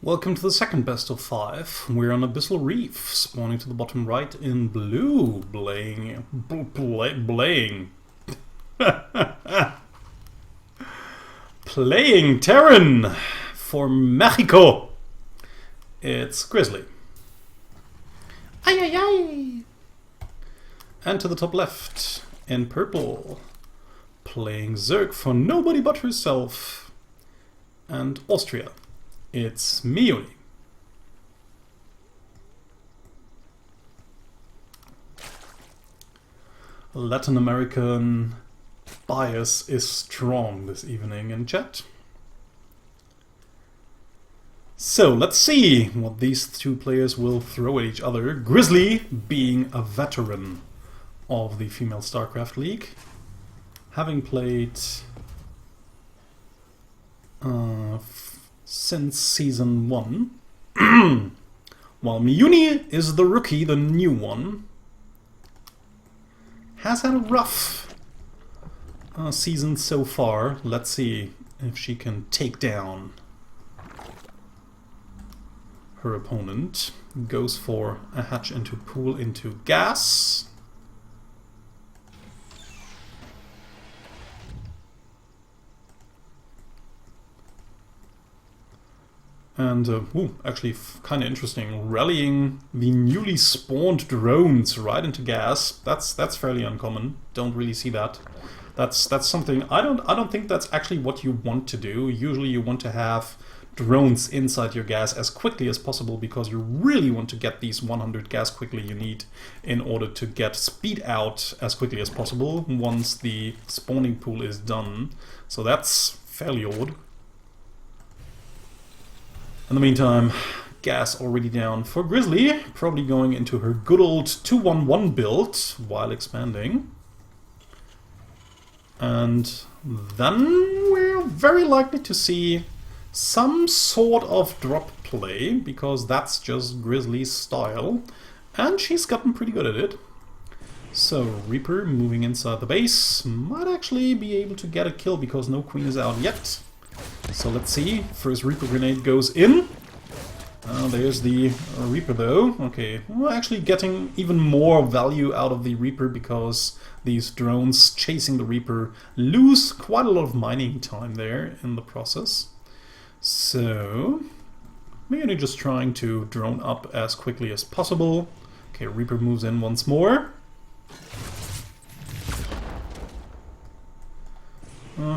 Welcome to the second best of 5. We're on Abyssal Reef, spawning to the bottom right in blue, playing Terran for Mexico. It's Grizzly. Ay ay ay! And to the top left, in purple, playing Zerg for nobody but herself and Austria. It's Miyuni. Latin American bias is strong this evening in chat. So let's see what these two players will throw at each other. Grizzly being a veteran of the Female Starcraft League, having played since Season 1, while Miyuni is the rookie, the new one. Has had a rough season so far. Let's see if she can take down her opponent. Goes for a hatch into pool into gas. And, actually kind of interesting, rallying the newly spawned drones right into gas. That's fairly uncommon. Don't really see that. That's something I don't think that's actually what you want to do. Usually you want to have drones inside your gas as quickly as possible because you really want to get these 100 gas quickly you need in order to get speed out as quickly as possible once the spawning pool is done. So that's fairly odd. In the meantime, gas already down for Grizzly, probably going into her good old 2-1-1 build while expanding. And then we're very likely to see some sort of drop play, because that's just Grizzly's style, and she's gotten pretty good at it. So Reaper moving inside the base might actually be able to get a kill because no queen is out yet. So let's see. First Reaper grenade goes in. There's the Reaper though. Okay, we're actually getting even more value out of the Reaper because these drones chasing the Reaper lose quite a lot of mining time there in the process. So Miyuni just trying to drone up as quickly as possible. Okay, Reaper moves in once more.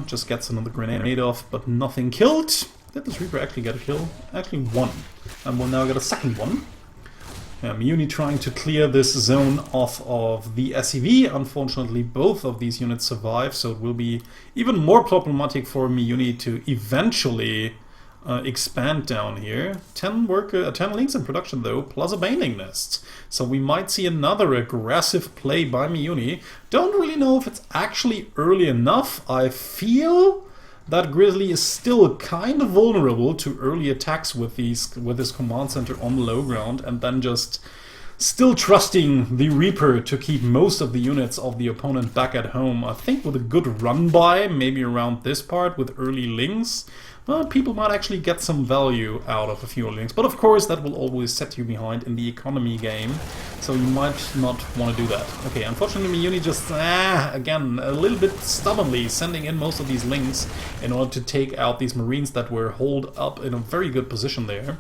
Just gets another grenade off, but nothing killed. Did this Reaper actually get a kill? Actually one. And we'll now get a second one. Miyuni trying to clear this zone off of the SCV. Unfortunately, both of these units survive, so it will be even more problematic for Miyuni to eventually expand down here. 10 links in production though, plus a binding nest. So we might see another aggressive play by Miyuni. Don't really know if it's actually early enough. I feel that Grizzly is still kind of vulnerable to early attacks with this command center on the low ground, and then just still trusting the Reaper to keep most of the units of the opponent back at home. I think with a good run by, maybe around this part with early links, people might actually get some value out of a few links. But of course that will always set you behind in the economy game, so you might not want to do that. Okay, unfortunately Miyuni just, again, a little bit stubbornly sending in most of these links in order to take out these Marines that were holed up in a very good position there.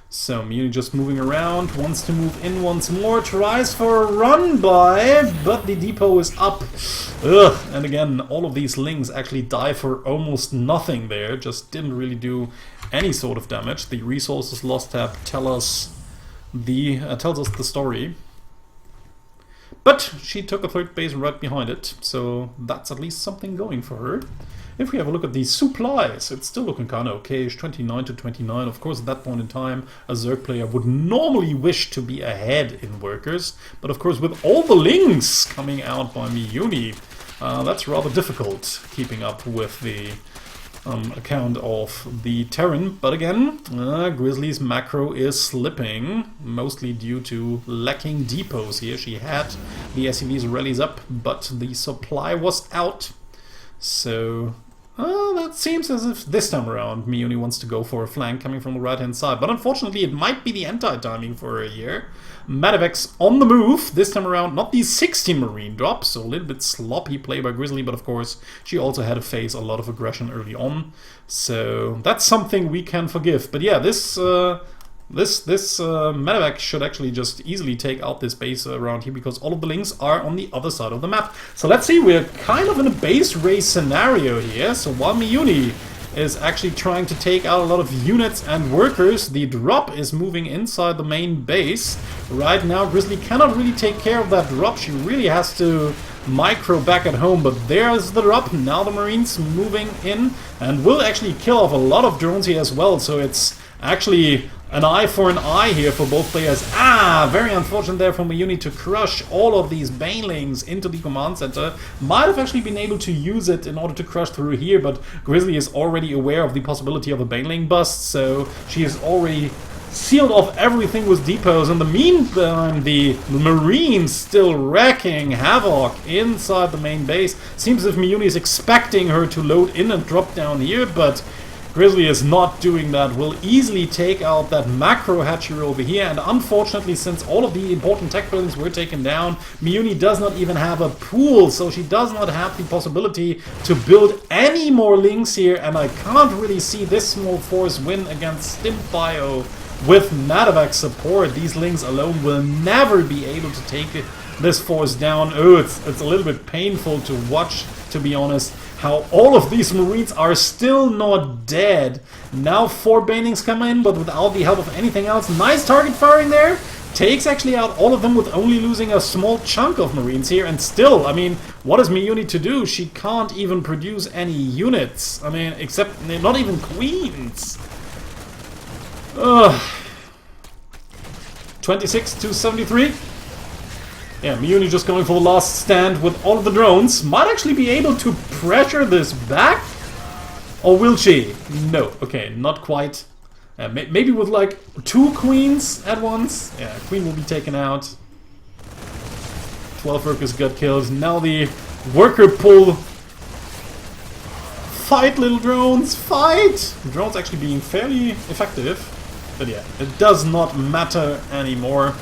So Miyuni just moving around, wants to move in once more, tries for a run by, but the depot is up. Ugh, and again, all of these lings actually die for almost nothing there, just didn't really do any sort of damage. The resources lost tab tells us the story. But she took a third base right behind it, so that's at least something going for her. If we have a look at the supplies, it's still looking kind of okay. 29 to 29. Of course, at that point in time, a Zerg player would normally wish to be ahead in workers. But of course, with all the links coming out by Miyuni, that's rather difficult keeping up with the account of the Terran. But again, Grizzly's macro is slipping, mostly due to lacking depots here. She had the SCV's rallies up, but the supply was out. So That seems as if this time around Miyuni wants to go for a flank coming from the right-hand side. But unfortunately, it might be the anti-timing for her here. Madavek's on the move. This time around, not these 60 Marine drops. So a little bit sloppy play by Grizzly. But of course, she also had to face a lot of aggression early on. So that's something we can forgive. But yeah, this Madavek should actually just easily take out this base around here because all of the links are on the other side of the map. So let's see, we're kind of in a base race scenario here. So while Miyuni is actually trying to take out a lot of units and workers, the drop is moving inside the main base. Right now, Grizzly cannot really take care of that drop. She really has to micro back at home, but there's the drop. Now the Marines moving in and will actually kill off a lot of drones here as well. So it's actually an eye for an eye here for both players. Very unfortunate there for Miyuni to crush all of these banelings into the command center. Might have actually been able to use it in order to crush through here, but Grizzly is already aware of the possibility of a baneling bust, so she is already sealed off everything with depots. In the meantime, the Marines still wrecking havoc inside the main base. Seems as if Miyuni is expecting her to load in and drop down here, but Grizzly is not doing that. Will easily take out that macro hatchery over here, and unfortunately, since all of the important tech buildings were taken down, Miyuni does not even have a pool, so she does not have the possibility to build any more links here, and I can't really see this small force win against Stim Bio with Madavek support. These links alone will never be able to take this force down. It's a little bit painful to watch, to be honest, how all of these Marines are still not dead. Now 4 banelings come in, but without the help of anything else. Nice target firing there. Takes actually out all of them with only losing a small chunk of Marines here. And still, I mean, what is Miyuni to do? She can't even produce any units. I mean, except not even queens. 26 to 73. Yeah, Miyuni just going for the last stand with all of the drones. Might actually be able to pressure this back. Or will she? No. Okay, not quite. Maybe with like 2 queens at once. Yeah, queen will be taken out. 12 workers got killed. Now the worker pull. Fight, little drones, fight! Drones actually being fairly effective. But yeah, it does not matter anymore.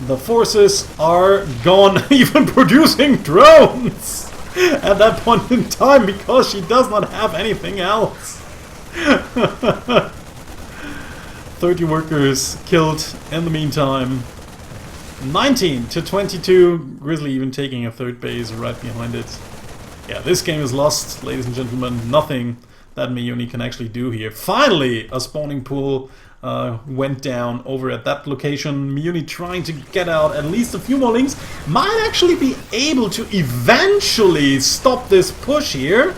The forces are gone, even producing drones at that point in time, because she does not have anything else. 30 workers killed in the meantime. 19 to 22. Grizzly even taking a 3rd base right behind it. Yeah, this game is lost, ladies and gentlemen. Nothing that Miyuni can actually do here. Finally, a spawning pool went down over at that location. Miyuni trying to get out at least a few more links. Might actually be able to eventually stop this push here,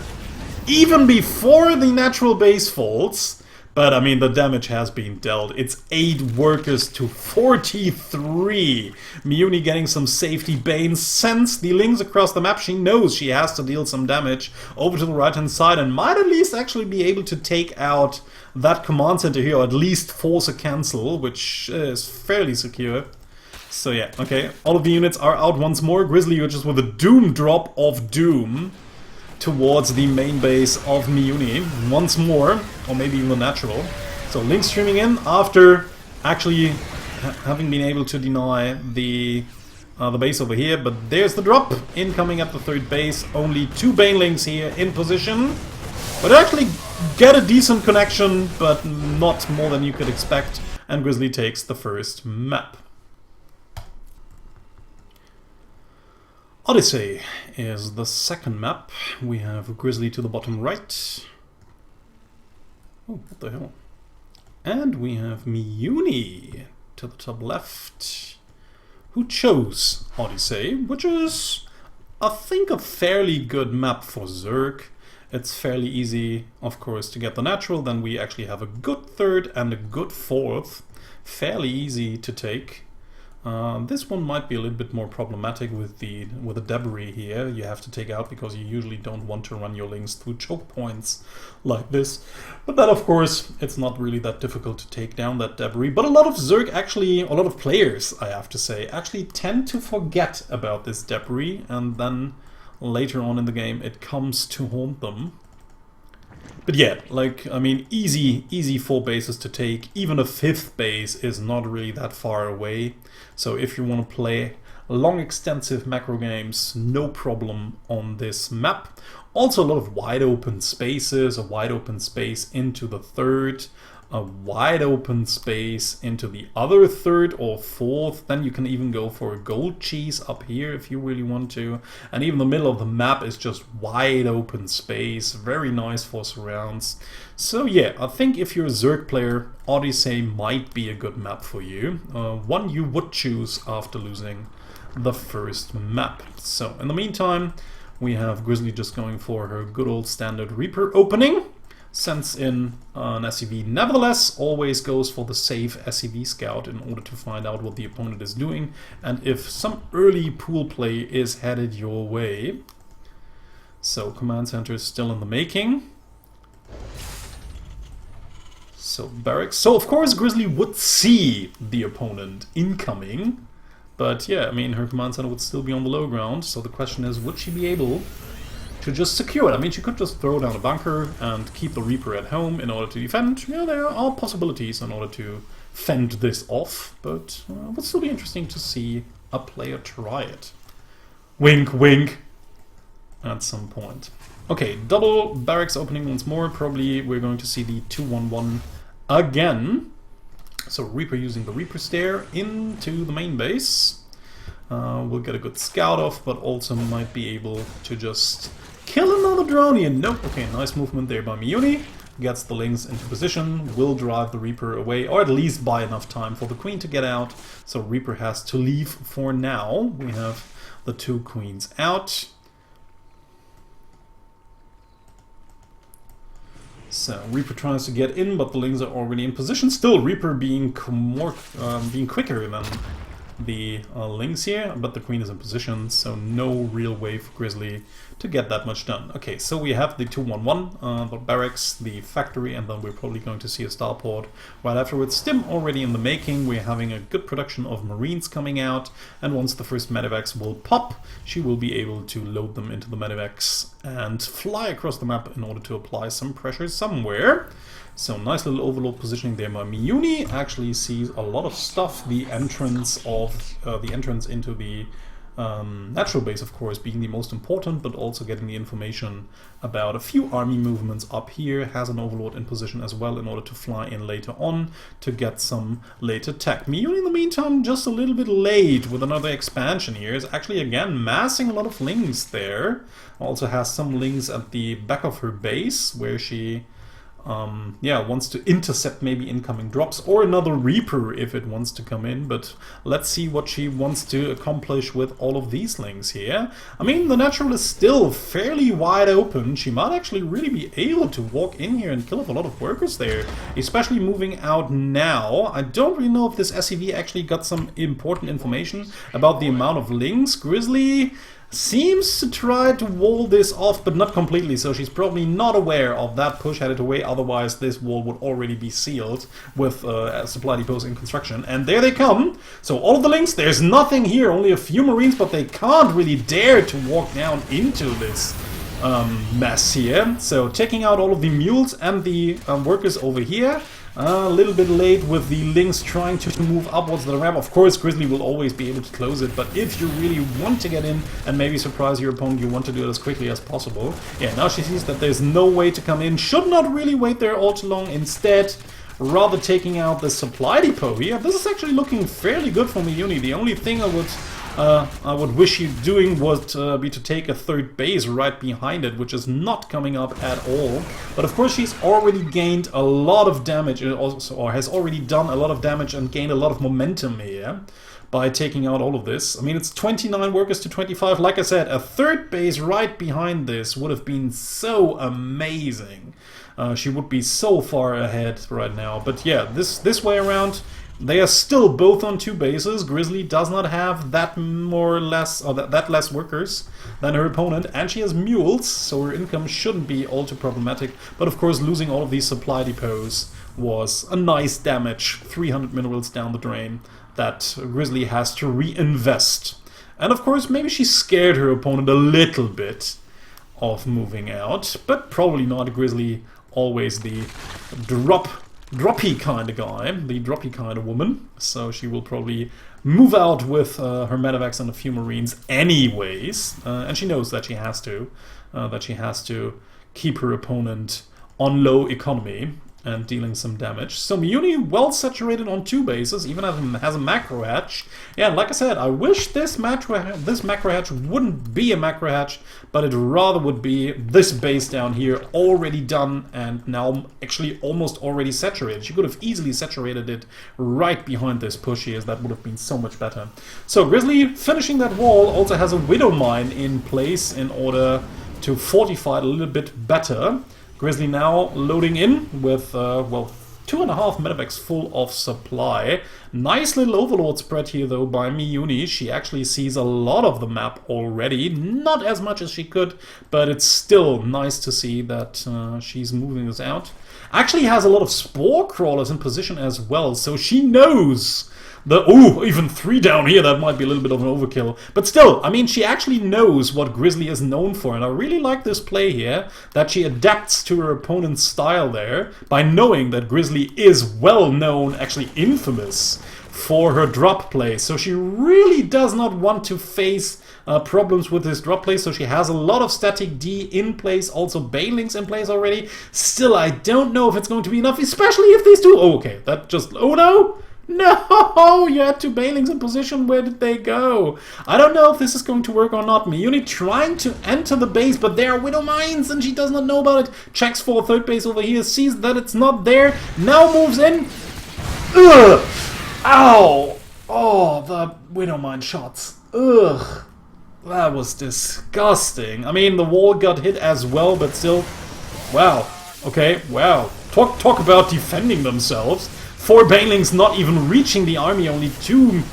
even before the natural base falls. But I mean, the damage has been dealt. It's 8 workers to 43. Miyuni getting some safety banes. Since the links across the map, she knows she has to deal some damage over to the right hand side, and might at least actually be able to take out that command center here, or at least force a cancel, which is fairly secure. So yeah, okay, all of the units are out once more. Grizzly just with a doom drop of doom towards the main base of Miyuni once more, or maybe even natural. So Link streaming in after actually having been able to deny the base over here, but there's the drop incoming at the 3rd base. Only 2 banelings here in position, but actually get a decent connection, but not more than you could expect, and Grizzly takes the 1st map. Odyssey is the 2nd map. We have Grizzly to the bottom right. Oh, what the hell? And we have Miyuni to the top left, who chose Odyssey, which is, I think, a fairly good map for Zerg. It's fairly easy, of course, to get the natural. Then we actually have a good 3rd and a good 4th. Fairly easy to take. This one might be a little bit more problematic with the debris here you have to take out, because you usually don't want to run your links through choke points like this. But that, of course, it's not really that difficult to take down that debris. But a lot of Zerg actually, a lot of players, I have to say, actually tend to forget about this debris, and then later on in the game it comes to haunt them. But yeah, like, I mean, easy 4 bases to take. Even a 5th base is not really that far away. So if you want to play long, extensive macro games, no problem on this map. Also a lot of wide open spaces, a wide open space into the 3rd, a wide open space into the other 3rd or 4th. Then you can even go for a gold cheese up here if you really want to. And even the middle of the map is just wide open space, very nice for surrounds. So yeah, I think if you're a Zerg player, Odyssey might be a good map for you. One you would choose after losing the first map. So in the meantime, we have Grizzly just going for her good old standard Reaper opening. Sends in an SCV. Nevertheless, always goes for the safe SCV scout in order to find out what the opponent is doing and if some early pool play is headed your way. So command center is still in the making. So barracks. So of course Grizzly would see the opponent incoming. But yeah, I mean, her command center would still be on the low ground, so the question is, would she be able to just secure it? I mean, she could just throw down a bunker and keep the Reaper at home in order to defend. Yeah, there are possibilities in order to fend this off, but it would still be interesting to see a player try it. Wink, wink, at some point. Okay, double barracks opening once more. Probably we're going to see the 2-1-1 again. So Reaper using the Reaper Stair into the main base. We'll get a good scout off, but also might be able to just kill another Dronian. Nope. Okay, nice movement there by Miyuni. Gets the Lynx into position, will drive the Reaper away, or at least buy enough time for the Queen to get out. So Reaper has to leave for now. We have the 2 queens out. So Reaper tries to get in, but the Lynx are already in position. Still, Reaper being being quicker than the Lynx here, but the Queen is in position, so no real way for Grizzly to get that much done. Okay, so we have the 2-1-1, the barracks, the factory, and then we're probably going to see a starport right afterwards. Stim already in the making. We're having a good production of Marines coming out, and once the first medevacs will pop, she will be able to load them into the medevacs and fly across the map in order to apply some pressure somewhere. So nice little overload positioning there by Miyuni. Actually sees a lot of stuff. The entrance into the natural base, of course, being the most important, but also getting the information about a few army movements up here. Has an overlord in position as well in order to fly in later on to get some late attack. Miyuni, in the meantime, just a little bit late with another expansion here. Is actually, again, massing a lot of Lynx there. Also has some Lynx at the back of her base where she wants to intercept maybe incoming drops, or another Reaper if it wants to come in, but let's see what she wants to accomplish with all of these Lynx here. I mean, the natural is still fairly wide open. She might actually really be able to walk in here and kill off a lot of workers there, especially moving out now. I don't really know if this SCV actually got some important information about the amount of Lynx. Grizzly seems to try to wall this off, but not completely, so she's probably not aware of that push headed away, otherwise this wall would already be sealed with supply depots in construction. And there they come! So all of the Lynx, there's nothing here, only a few Marines, but they can't really dare to walk down into this mess here. So taking out all of the mules and the workers over here. A little bit late with the Lynx trying to move upwards the ramp. Of course, Grizzly will always be able to close it, but if you really want to get in and maybe surprise your opponent, you want to do it as quickly as possible. Yeah, now she sees that there's no way to come in. Should not really wait there all too long. Instead, rather taking out the supply depot here. This is actually looking fairly good for Miyuni. The only thing I would wish you doing would be to take a third base right behind it, which is not coming up at all. But of course she's already gained a lot of damage, or has already done a lot of damage and gained a lot of momentum here by taking out all of this. I mean, it's 29 workers to 25. Like I said, a third base right behind this would have been so amazing. She would be so far ahead right now. But yeah, this way around, they are still both on 2 bases. Grizzly does not have that that less workers than her opponent, and she has mules, so her income shouldn't be all too problematic. But of course, losing all of these supply depots was a nice damage. 300 minerals down the drain that Grizzly has to reinvest. And of course, maybe she scared her opponent a little bit of moving out, but probably not. Grizzly always the droppy kind of guy, the droppy kind of woman. So she will probably move out with her medevacs and a few marines anyways, and she knows that she has to keep her opponent on low economy and dealing some damage. So Miyuni well saturated on 2 bases, even has a macro hatch. Yeah, like I said, I wish this macro hatch wouldn't be a macro hatch, but it rather would be this base down here already done and now actually almost already saturated. She could have easily saturated it right behind this push here, that would have been so much better. So Grizzly finishing that wall also has a Widow Mine in place in order to fortify it a little bit better. Grizzly now loading in with, well, 2.5 medevacs full of supply. Nice little overlord spread here though by Miyuni. She actually sees a lot of the map already. Not as much as she could, but it's still nice to see that she's moving this out. Actually has a lot of spore crawlers in position as well, so she knows even 3 down here, that might be a little bit of an overkill. But still, I mean, she actually knows what Grizzly is known for. And I really like this play here, that she adapts to her opponent's style there by knowing that Grizzly is well known, actually infamous, for her drop play. So she really does not want to face problems with this drop play. So she has a lot of static D in place, also Banelings in place already. Still, I don't know if it's going to be enough, especially if these two... Oh, okay, that just... Oh, no! No! You had 2 Banelings in position. Where did they go? I don't know if this is going to work or not. Miyuni trying to enter the base, but there are Widow Mines and she does not know about it. Checks for a 3rd base over here, sees that it's not there, now moves in. Ugh! Ow! Oh, the Widow Mine shots. Ugh! That was disgusting. I mean, the wall got hit as well, but still... Wow. Okay, wow. Talk about defending themselves. 4 Banelings not even reaching the army, only two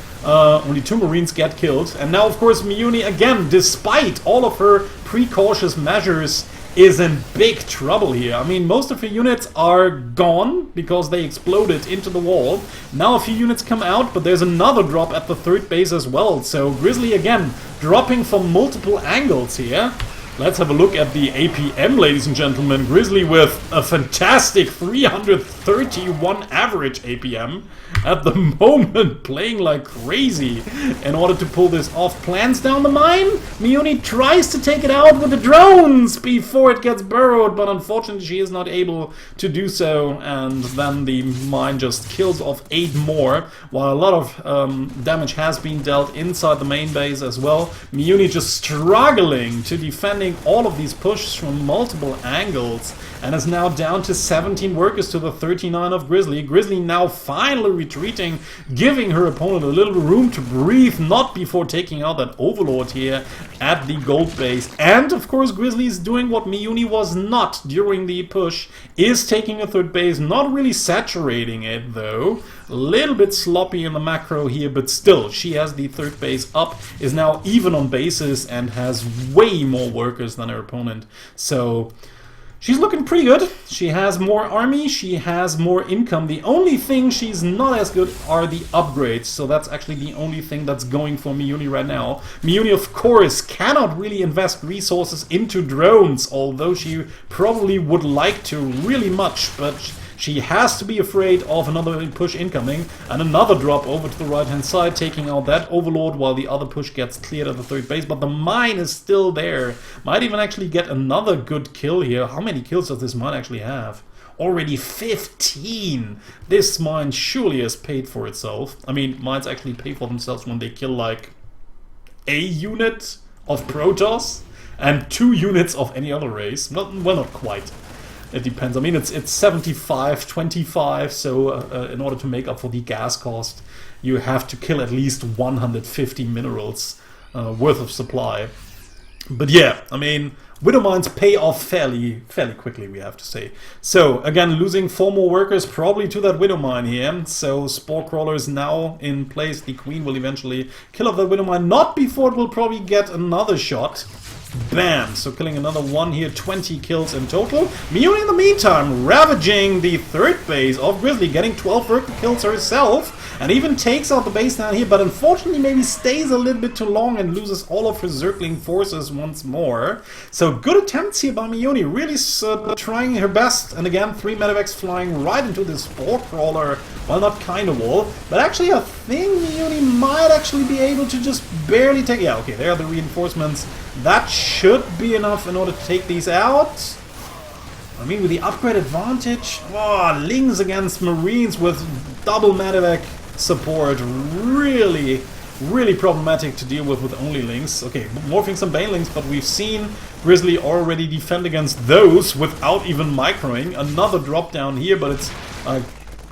Marines get killed. And now, of course, Miyuni, again, despite all of her precautious measures, is in big trouble here. I mean, most of her units are gone because they exploded into the wall. Now a few units come out, but there's another drop at the 3rd base as well. So Grizzly, again, dropping from multiple angles here. Let's have a look at the APM, ladies and gentlemen. Grizzly with a fantastic 331 average APM at the moment, playing like crazy in order to pull this off. Plans down the mine. Miyuni tries to take it out with the drones before it gets burrowed, but unfortunately she is not able to do so, and then the mine just kills off 8 more, while a lot of damage has been dealt inside the main base as well. Miyuni just struggling to defending all of these pushes from multiple angles, and is now down to 17 workers to the 39 of Grizzly. Grizzly now finally retreating, giving her opponent a little room to breathe, not before taking out that Overlord here at the gold base. And of course Grizzly is doing what Miyuni was not during the push, is taking a 3rd base, not really saturating it though. A little bit sloppy in the macro here, but still, she has the 3rd base up, is now even on bases, and has way more workers than her opponent. So she's looking pretty good. She has more army, she has more income. The only thing she's not as good are the upgrades, so that's actually the only thing that's going for Miyuni right now. Miyuni, of course, cannot really invest resources into drones, although she probably would like to really much, but she has to be afraid of another push incoming, and another drop over to the right-hand side, taking out that Overlord while the other push gets cleared at the 3rd base. But the mine is still there. Might even actually get another good kill here. How many kills does this mine actually have? Already 15! This mine surely has paid for itself. I mean, mines actually pay for themselves when they kill like a unit of Protoss and 2 units of any other race. Well, not quite. It depends. I mean, it's 75-25, so in order to make up for the gas cost, you have to kill at least 150 minerals worth of supply. But yeah, I mean, Widow Mines pay off fairly quickly, we have to say. So, again, losing 4 more workers probably to that Widow Mine here. So, Spore Crawlers now in place. The Queen will eventually kill off that Widow Mine. Not before it will probably get another shot. Bam! So killing another one here, 20 kills in total. Miyuni in the meantime ravaging the third base of Grizzly, getting 12 vertical kills herself, and even takes out the base down here, but unfortunately maybe stays a little bit too long and loses all of her circling forces once more. So good attempts here by Miyuni, really trying her best, and again 3 medevacs flying right into this spore crawler, well, not kind of wall, but actually I think Miyuni might actually be able to just barely take, yeah, okay, there are the reinforcements. That should be enough in order to take these out. I mean, with the upgrade advantage, oh, Lings against Marines with double medevac support, really problematic to deal with only Lings. Okay, morphing some Banelings, but we've seen Grizzly already defend against those without even microing. Another drop down here, but it's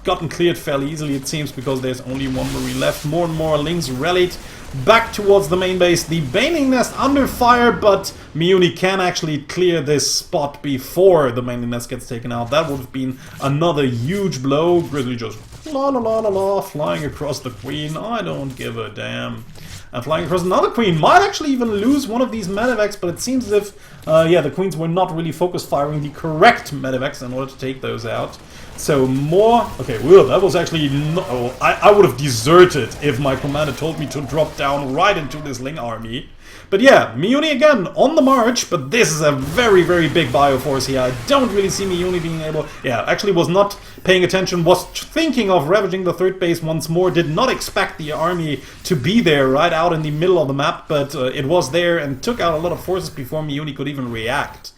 gotten cleared fairly easily, it seems, because there's only one Marine left. More and more Lings rallied back towards the main base. The Baneling Nest under fire, but Miyuni can actually clear this spot before the Baneling Nest gets taken out. That would have been another huge blow. Grizzly just la la la la la, flying across the Queen. I don't give a damn. And flying across another Queen. Might actually even lose one of these medevacs, but it seems as if, yeah, the Queens were not really focus firing the correct medevacs in order to take those out. So more... Okay, well, that was actually... No, I would have deserted if my commander told me to drop down right into this Ling army. But yeah, Miyuni again on the march, but this is a very big bioforce here. I don't really see Miyuni being able... Yeah, actually was not paying attention, was thinking of ravaging the third base once more, did not expect the army to be there right out in the middle of the map, but it was there and took out a lot of forces before Miyuni could even react.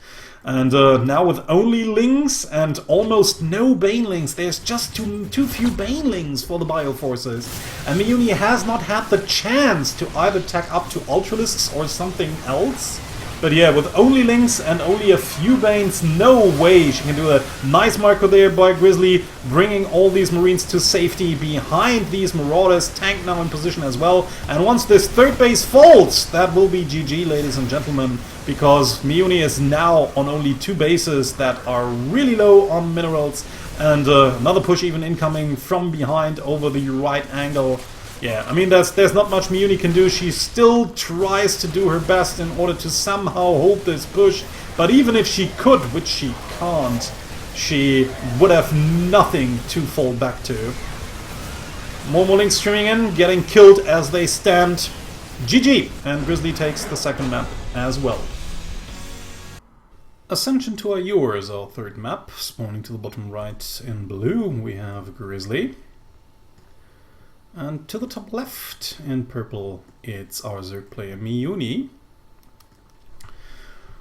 And now with only Lings and almost no Banelings, there's just too few Banelings for the Bioforces. And Miyuni has not had the chance to either tack up to Ultralisks or something else. But yeah, with only Lings and only a few Banes, no way she can do a nice micro there by Grizzly, bringing all these Marines to safety behind these Marauders. Tank now in position as well. And once this third base falls, that will be GG, ladies and gentlemen, because Miyuni is now on only 2 bases that are really low on minerals, and another push even incoming from behind over the right angle. Yeah, I mean, there's not much Miyuni can do. She still tries to do her best in order to somehow hold this push, but even if she could, which she can't, she would have nothing to fall back to. More Lings streaming in, getting killed as they stand. GG, and Grizzly takes the second map as well. Ascension to Ayur is our third map. Spawning to the bottom right in blue, we have Grizzly. And to the top left in purple, it's our Zerg player Miyuni,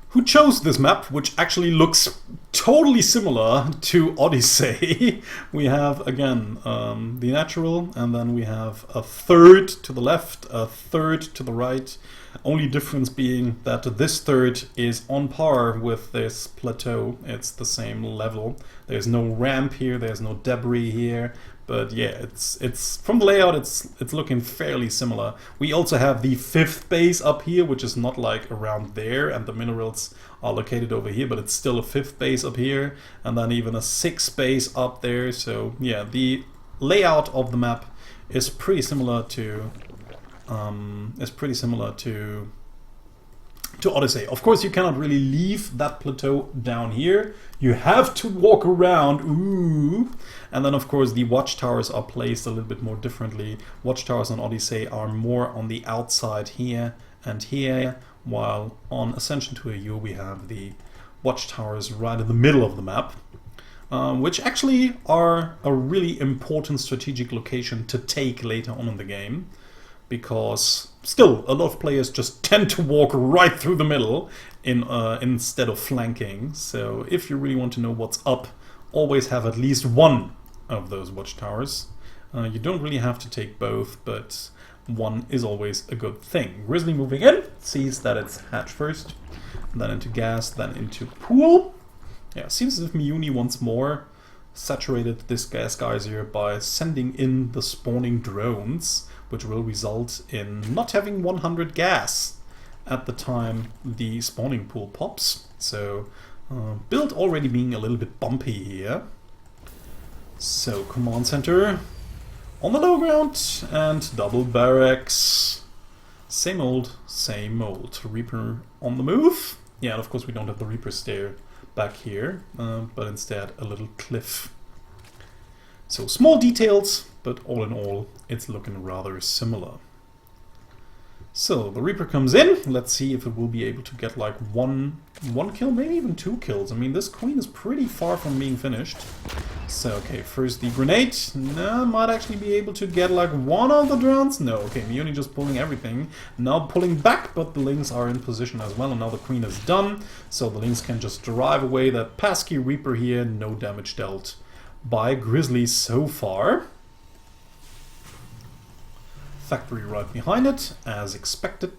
who chose this map, which actually looks totally similar to Odyssey. We have, again, the natural, and then we have a third to the left, a third to the right. Only difference being that this third is on par with this plateau. It's the same level. There's no ramp here, there's no debris here. But yeah, it's from the layout, it's looking fairly similar. We also have the 5th base up here, which is not like around there, and the minerals are located over here, but it's still a 5th base up here, and then even a 6th base up there. So yeah, the layout of the map is pretty similar to Odyssey. Of course, you cannot really leave that plateau down here. You have to walk around. Ooh. And then, of course, the watchtowers are placed a little bit more differently. Watchtowers on Odyssey are more on the outside here and here, while on Ascension to Ayur we have the watchtowers right in the middle of the map, which actually are a really important strategic location to take later on in the game. Because still, a lot of players just tend to walk right through the middle instead of flanking. So if you really want to know what's up, always have at least one of those watchtowers. You don't really have to take both, but one is always a good thing. Grizzly moving in, sees that it's hatch first, then into gas, then into pool. Yeah, seems as if Miyuni once more saturated this gas geyser by sending in the spawning drones, which will result in not having 100 gas at the time the spawning pool pops. So build already being a little bit bumpy here. So command center on the low ground and double barracks. Same old, same old. Reaper on the move. Yeah, and of course we don't have the Reaper stair back here, but instead a little cliff. So small details, but all in all, it's looking rather similar. So the Reaper comes in. Let's see if it will be able to get like one kill, maybe even 2 kills. I mean, this queen is pretty far from being finished. So, okay, first the grenade. No, might actually be able to get like 1 of the drones. No, okay, Miyuni just pulling everything. Now pulling back, but the Lynx are in position as well. And now the queen is done. So the Lynx can just drive away that pesky Reaper here. No damage dealt by Grizzly so far. Factory right behind it, as expected.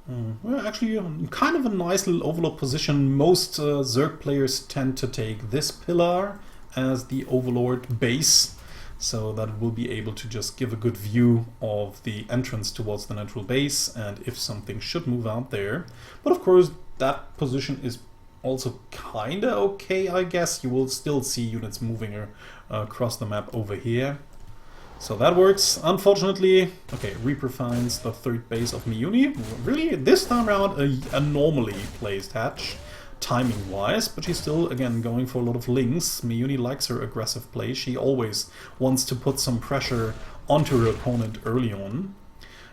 Well, actually, kind of a nice little overlord position. Most Zerg players tend to take this pillar as the overlord base, so that will be able to just give a good view of the entrance towards the natural base, and if something should move out there. But of course, that position is also kinda okay, I guess. You will still see units moving across the map over here. So that works. Unfortunately, okay, Reaper finds the 3rd base of Miyuni. Really, this time around, a normally placed hatch, timing-wise, but she's still, again, going for a lot of links. Miyuni likes her aggressive play. She always wants to put some pressure onto her opponent early on.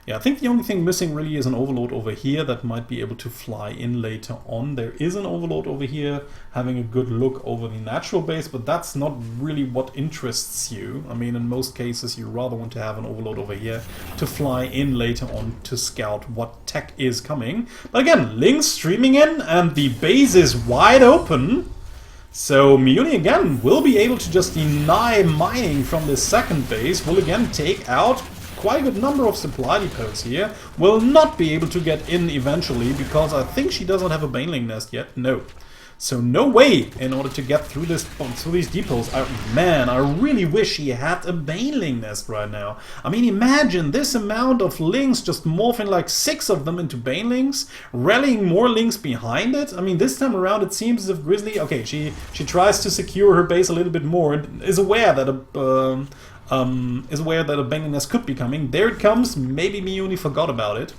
Yeah, I think the only thing missing really is an overlord over here that might be able to fly in later on. There is an overlord over here having a good look over the natural base, but that's not really what interests you. I mean, in most cases, you rather want to have an overlord over here to fly in later on to scout what tech is coming. But again, Lynx streaming in, and the base is wide open. So Miyuni again will be able to just deny mining from this 2nd base, will again take out quite a good number of supply depots here. Will not be able to get in eventually because I think she doesn't have a baneling nest yet. No. So no way in order to get through these depots. Man, I really wish she had a baneling nest right now. I mean, imagine this amount of Lynx just morphing like 6 of them into banelings, rallying more Lynx behind it. I mean, this time around it seems as if Grizzly, okay, she tries to secure her base a little bit more and is aware that a baneling nest could be coming. There it comes. Maybe Miyuni forgot about it.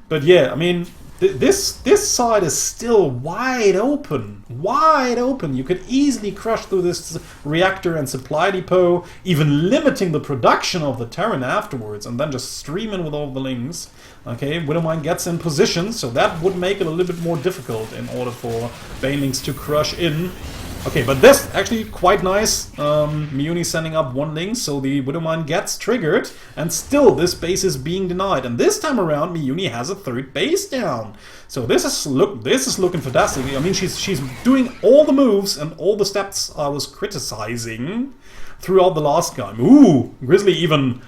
But yeah, I mean, this side is still wide open. Wide open. You could easily crush through this reactor and supply depot, even limiting the production of the Terran afterwards, and then just stream in with all the Lynx. Okay, Widowmine gets in position, so that would make it a little bit more difficult in order for banelings to crush in. Okay, but this actually quite nice. Miyuni sending up 1 Lynx, so the Widowmine gets triggered, and still this base is being denied. And this time around, Miyuni has a 3rd base down. So this is looking fantastic. I mean, she's doing all the moves and all the steps I was criticizing throughout the last game. Ooh, Grizzly even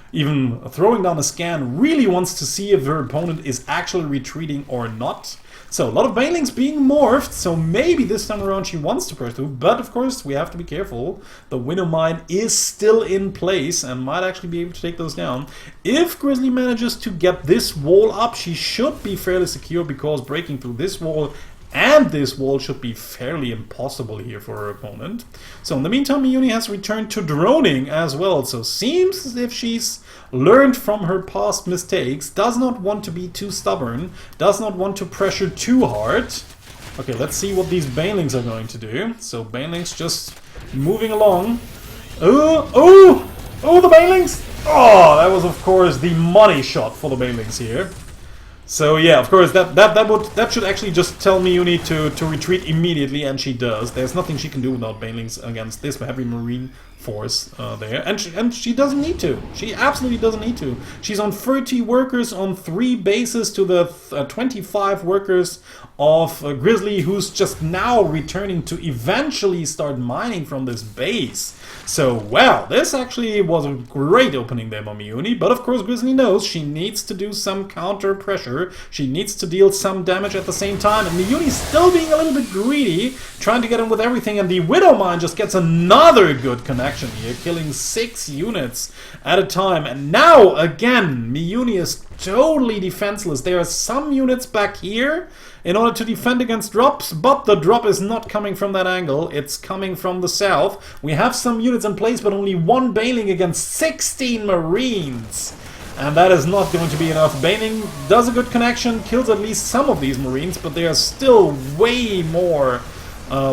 throwing down a scan, really wants to see if her opponent is actually retreating or not. So a lot of banelings being morphed, so maybe this time around she wants to pursue, but of course we have to be careful. The Widowmine is still in place and might actually be able to take those down. If Grizzly manages to get this wall up, she should be fairly secure because breaking through this wall and this wall should be fairly impossible here for her opponent. So in the meantime, Miyuni has returned to droning as well, so seems as if she's learned from her past mistakes, does not want to be too stubborn, does not want to pressure too hard. Okay, let's see what these banelings are going to do. So banelings just moving along. Oh, the banelings! Oh, that was of course the money shot for the banelings here. So yeah, of course that should actually just tell Miyuni to retreat immediately, and she does. There's nothing she can do without banelings against this heavy marine force there, and she doesn't need to. She absolutely doesn't need to. She's on 30 workers on 3 bases to the 25 workers of Grizzly, who's just now returning to eventually start mining from this base. So, well, this actually was a great opening there by Miyuni, but of course Grizzly knows she needs to do some counter pressure, she needs to deal some damage at the same time, and Miyuni's still being a little bit greedy, trying to get in with everything, and the Widowmine just gets another good connection here, killing 6 units at a time, and now, again, Miyuni is totally defenseless. There are some units back here in order to defend against drops, but the drop is not coming from that angle, it's coming from the south. We have some units in place, but only 1 baneling against 16 marines. and that is not going to be enough. Baning does a good connection, kills at least some of these Marines, but there are still way more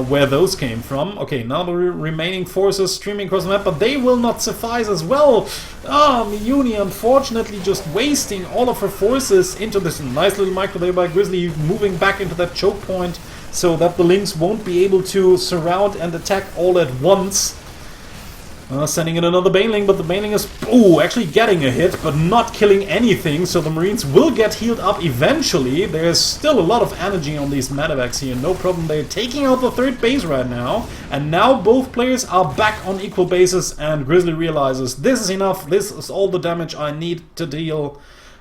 where those came from. Okay, now the remaining forces streaming across the map, but they will not suffice as well. Miyuni unfortunately just wasting all of her forces into this nice little micro there by Grizzly, moving back into that choke point so that the Lynx won't be able to surround and attack all at once. Sending in another Baneling, but the Baneling is actually getting a hit, but not killing anything, so the Marines will get healed up eventually. There's still a lot of energy on these medevacs here, no problem. They're taking out the third base right now, and now both players are back on equal bases, and Grizzly realizes this is enough, this is all the damage I need to deal.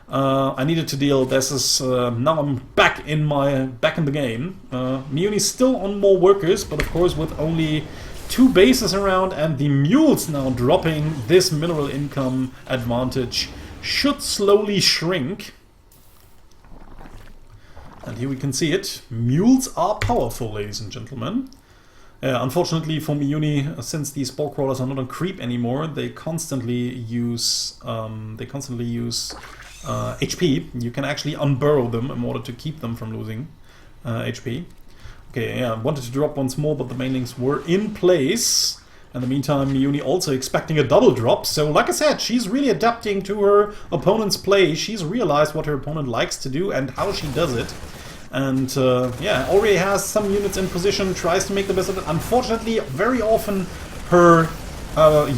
I needed to deal. This is now I'm back in the game. Miyuni's still on more workers, but of course with only 2 bases around, and the mules now dropping, this mineral income advantage should slowly shrink. And here we can see it. Mules are powerful, ladies and gentlemen. Unfortunately for Miyuni, since these spore crawlers are not on creep anymore, they constantly use HP. You can actually unburrow them in order to keep them from losing HP. Okay, yeah, wanted to drop once more, but the Banelings were in place. In the meantime, Miyuni also expecting a double drop. So, like I said, she's really adapting to her opponent's play. She's realized what her opponent likes to do and how she does it. And, yeah, already has some units in position, tries to make the best of it. Unfortunately, very often her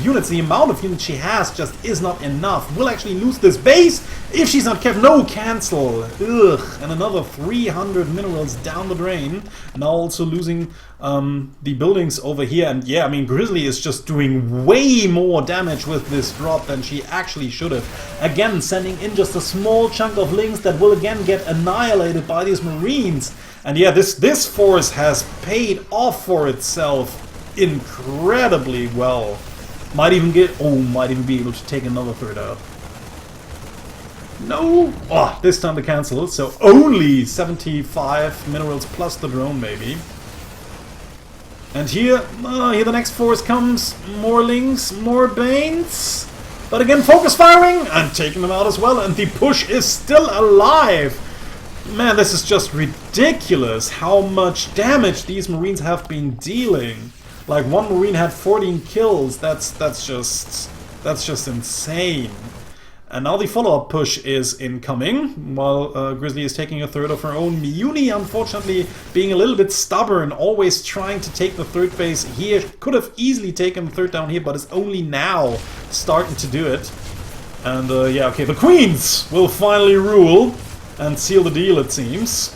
units, the amount of units she has just is not enough. Will actually lose this base if she's not careful. No, cancel. Ugh. And another 300 minerals down the drain. Now also losing the buildings over here. And yeah, I mean, Grizzly is just doing way more damage with this drop than she actually should have. Again, sending in just a small chunk of Lynx that will again get annihilated by these Marines. And yeah, this force has paid off for itself incredibly well. Might even be able to take another third out. No! Oh, this time to cancel, so only 75 minerals plus the drone maybe. And here the next force comes. More Lynx, more Banes. But again, focus firing and taking them out as well, and the push is still alive. Man, this is just ridiculous how much damage these Marines have been dealing. Like, one Marine had 14 kills. That's just insane. And now the follow-up push is incoming, while Grizzly is taking a third of her own. Miyuni, unfortunately, being a little bit stubborn, always trying to take the third base here. Could have easily taken the third down here, but is only now starting to do it. And yeah, okay, the Queens will finally rule and seal the deal, it seems.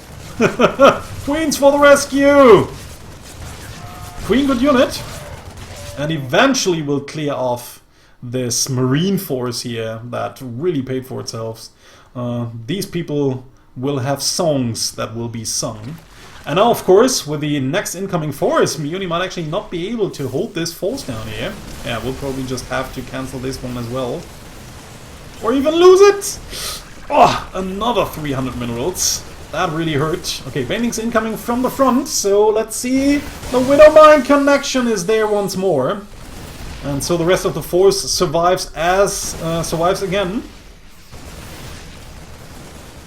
Queens for the rescue! Queen, good unit, and eventually will clear off this Marine force here that really paid for itself. These people will have songs that will be sung. And now, of course, with the next incoming force, Miyuni might actually not be able to hold this force down here. Yeah, we'll probably just have to cancel this one as well. Or even lose it! Oh, another 300 minerals. That really hurt. Okay, Banelings incoming from the front, so let's see. The Widowmine connection is there once more. And so the rest of the force survives again.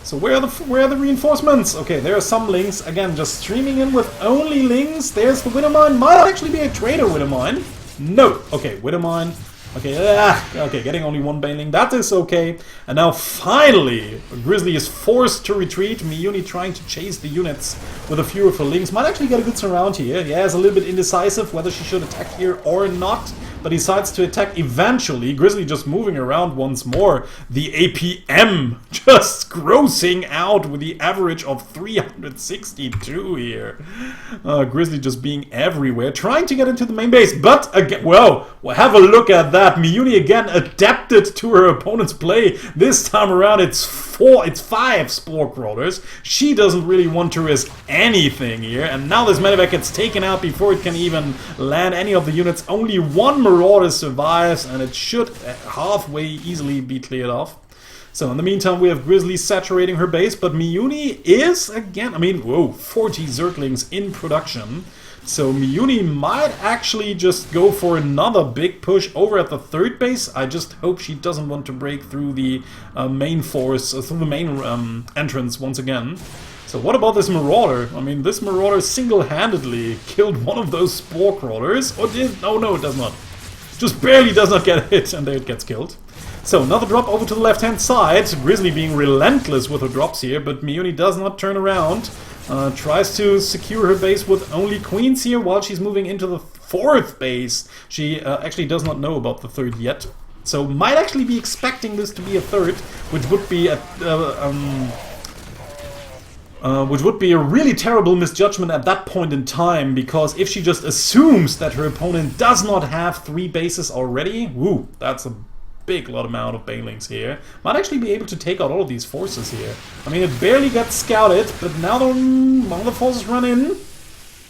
So where are the reinforcements? Okay, there are some Lynx. Again, just streaming in with only Lynx. There's the Widowmine. Might actually be a traitor Widowmine. No. Okay, Widowmine. Okay, okay, getting only one Baneling, that is okay. And now finally, Grizzly is forced to retreat. Miyuni trying to chase the units with a few of her Lynx. Might actually get a good surround here. Yeah, it's a little bit indecisive whether she should attack here or not, but decides to attack eventually. Grizzly just moving around once more. The APM just grossing out with the average of 362 here. Grizzly just being everywhere, trying to get into the main base, but again, well, have a look at that. Miyuni again adapted to her opponent's play. This time around it's 5 spore crawlers. She doesn't really want to risk anything here, and now this medevac gets taken out before it can even land any of the units. Only one Marauder survives, and it should halfway easily be cleared off. So in the meantime, we have Grizzly saturating her base, but Miyuni is again, I mean, whoa, 40 Zerglings in production. So Miyuni might actually just go for another big push over at the third base. I just hope she doesn't want to break through the main force, through the main entrance once again. So what about this Marauder? I mean, this Marauder single-handedly killed one of those Spore Crawlers. Or did... Oh no, it does not. Just barely does not get hit, and there it gets killed. So another drop over to the left-hand side. Grizzly being relentless with her drops here, but Miyuni does not turn around. Tries to secure her base with only queens here while she's moving into the fourth base. She actually does not know about the third yet. So might actually be expecting this to be a third, which would be a really terrible misjudgment at that point in time, because if she just assumes that her opponent does not have 3 bases already, woo, that's a big amount of banelings here. Might actually be able to take out all of these forces here. I mean, it barely gets scouted, but now one of the forces run in.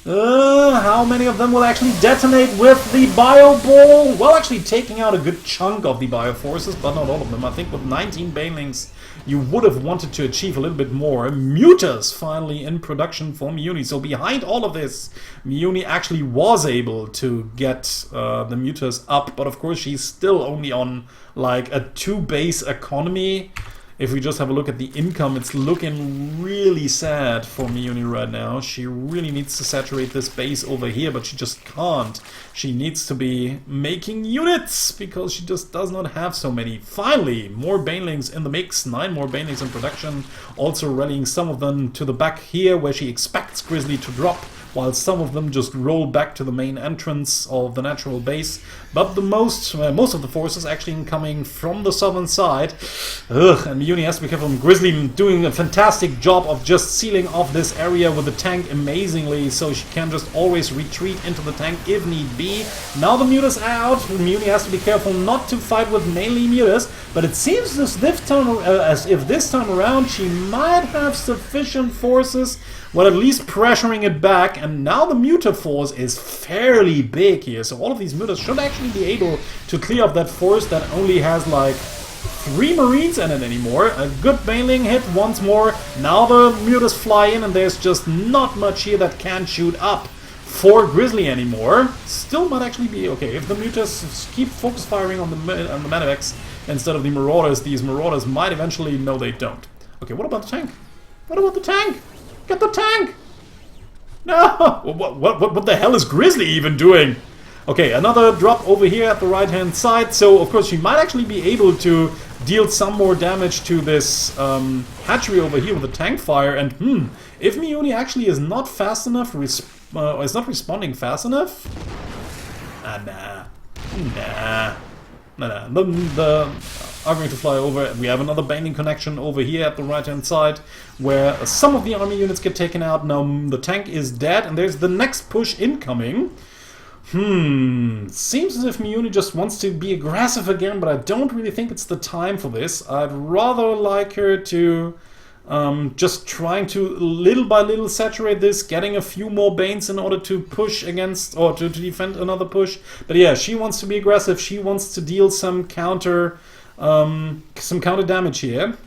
How many of them will actually detonate with the Bio Ball? Well, actually taking out a good chunk of the Bio Forces, but not all of them. I think with 19 banelings, you would have wanted to achieve a little bit more. Mutas finally in production for Miyuni. So behind all of this, Miyuni actually was able to get the Mutas up, but of course she's still only on like a 2-base economy. If we just have a look at the income, it's looking really sad for Miyuni right now. She really needs to saturate this base over here, but she just can't. She needs to be making units, because she just does not have so many. Finally, more banelings in the mix, 9 more banelings in production. Also rallying some of them to the back here, where she expects Grizzly to drop, while some of them just roll back to the main entrance of the natural base. But the most of the forces actually coming from the southern side. And Miyuni has to be careful. Grizzly doing a fantastic job of just sealing off this area with the tank amazingly, so she can just always retreat into the tank if need be. Now the Muta's out. Miyuni has to be careful not to fight with mainly Mutas, but it seems as if this time around she might have sufficient forces, well, at least pressuring it back. And now the Muta force is fairly big here, so all of these Mutas should actually be able to clear up that force that only has like 3 Marines in it anymore. A good baneling hit once more. Now the Mutas fly in, and there's just not much here that can shoot up for Grizzly anymore. Still might actually be okay if the Mutas keep focus firing on the Medivacs instead of the Marauders. These Marauders might eventually... No, they don't. Okay, what about the tank? What about the tank? Get the tank! No! What the hell is Grizzly even doing? Okay, another drop over here at the right-hand side. So, of course, she might actually be able to deal some more damage to this hatchery over here with the tank fire. And, if Miyuni actually is not fast enough, is not responding fast enough... Nah. The are going to fly over. We have another banding connection over here at the right-hand side, where some of the army units get taken out. Now the tank is dead, and there's the next push incoming. Seems as if Miyuni just wants to be aggressive again, but I don't really think it's the time for this. I'd rather like her to just trying to little by little saturate this, getting a few more Banes in order to push against, or to defend another push. But yeah, she wants to be aggressive. She wants to deal some counter damage here.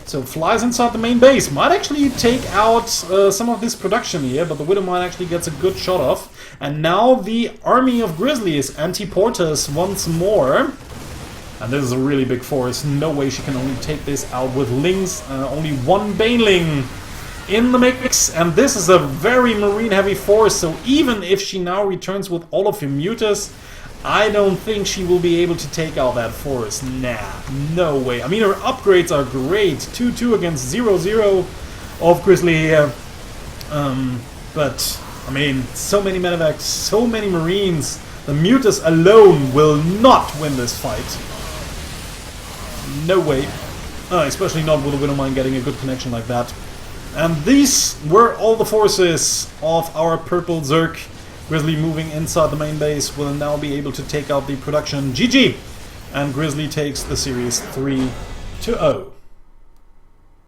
So flies inside the main base. Might actually take out some of this production here, but the Widowmine actually gets a good shot off. And now the army of Grizzly is anti-porters once more. And this is a really big force. No way she can only take this out with Lings. Only 1 Baneling in the mix. And this is a very marine-heavy force. So even if she now returns with all of her Mutas, I don't think she will be able to take out that force. Nah, no way. I mean, her upgrades are great. 2-2 against 0-0 of Grizzly here. But, I mean, so many medevacs, so many Marines. The Mutas alone will not win this fight. No way. Especially not with the Widowmine getting a good connection like that. And these were all the forces of our purple Zerg. Grizzly moving inside the main base will now be able to take out the production. GG! And Grizzly takes the series 3-0.